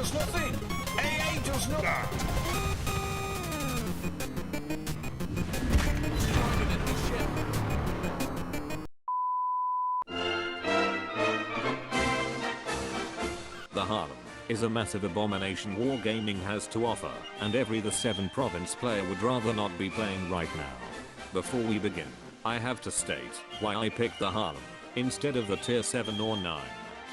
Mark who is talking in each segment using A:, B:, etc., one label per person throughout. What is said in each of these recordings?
A: does nothing. AA does nothing.
B: The Haarlem is a massive abomination wargaming has to offer, and every the 7 province player would rather not be playing right now. Before we begin, I have to state why I picked the Haarlem instead of the tier 7 or 9.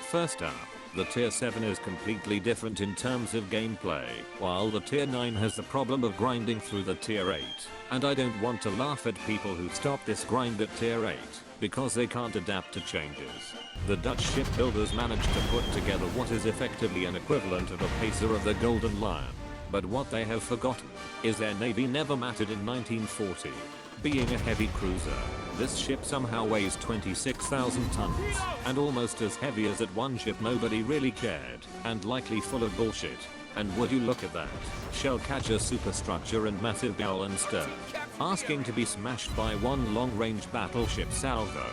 B: First up, the tier 7 is completely different in terms of gameplay, while the tier 9 has the problem of grinding through the tier 8, and I don't want to laugh at people who stop this grind at tier 8, because they can't adapt to changes. The Dutch shipbuilders managed to put together what is effectively an equivalent of a pacer of the Golden Lion, but what they have forgotten is their navy never mattered in 1940. Being a heavy cruiser, this ship somehow weighs 26,000 tons, and almost as heavy as that one ship nobody really cared, and likely full of bullshit. And would you look at that, shell catcher superstructure and massive bow and stern, asking to be smashed by one long-range battleship salvo.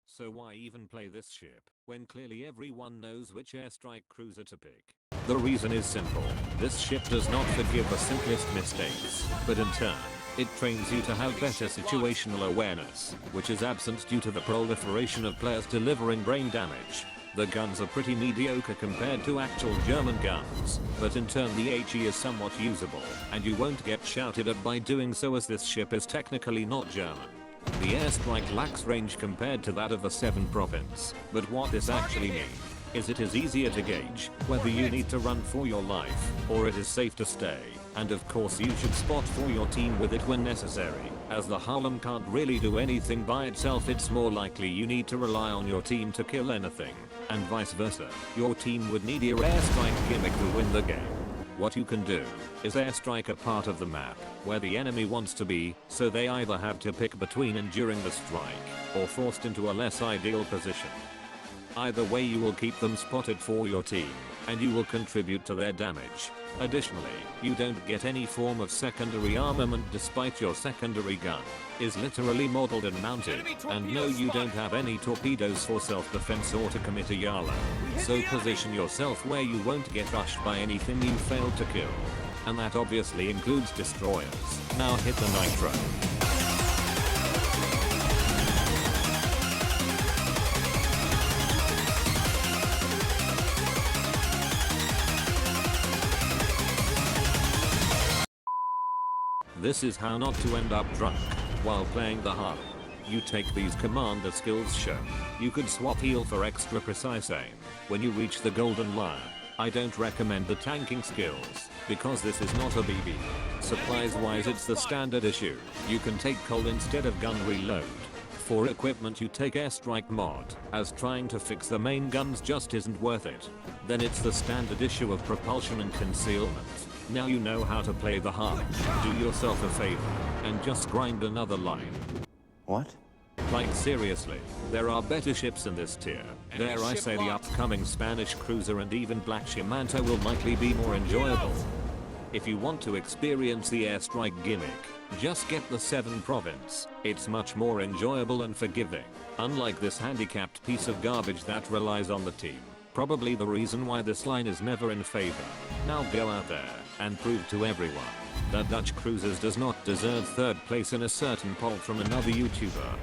B: So why even play this ship, when clearly everyone knows which airstrike cruiser to pick? The reason is simple. This ship does not forgive the simplest mistakes, but in turn, it trains you to have better situational awareness, which is absent due to the proliferation of players delivering brain damage. The guns are pretty mediocre compared to actual German guns, but in turn the HE is somewhat usable, and you won't get shouted at by doing so as this ship is technically not German. The airstrike lacks range compared to that of the 7 province, but what this actually means is it is easier to gauge whether you need to run for your life, or it is safe to stay, and of course you should spot for your team with it when necessary. As the Haarlem can't really do anything by itself, it's more likely you need to rely on your team to kill anything, and vice versa. Your team would need your airstrike gimmick to win the game. What you can do is airstrike a part of the map where the enemy wants to be, so they either have to pick between enduring the strike or forced into a less ideal position. Either way you will keep them spotted for your team, and you will contribute to their damage. Additionally, you don't get any form of secondary armament despite your secondary gun is literally modeled and mounted, and no, you don't have any torpedoes for self-defense or to commit a Yala. So position yourself where you won't get rushed by anything you failed to kill. And that obviously includes destroyers. Now hit the nitro. This is how not to end up drunk while playing the Haarlem. You take these commander skills shown. You could swap heal for extra precise aim when you reach the Golden Lion. I don't recommend the tanking skills, because this is not a BB. Supplies wise it's the standard issue. You can take coal instead of gun reload. For equipment you take airstrike mod, as trying to fix the main guns just isn't worth it. Then it's the standard issue of propulsion and concealment. Now you know how to play the Haarlem. Do yourself a favor and just grind another line.
C: What?
B: Like seriously, there are better ships in this tier. Dare I say the upcoming Spanish cruiser and even Black Shimanto will likely be more enjoyable. If you want to experience the airstrike gimmick, just get the 7 province. It's much more enjoyable and forgiving, unlike this handicapped piece of garbage that relies on the team. Probably the reason why this line is never in favor. Now go out there and prove to everyone that Dutch Cruisers does not deserve 3rd place in a certain poll from another YouTuber.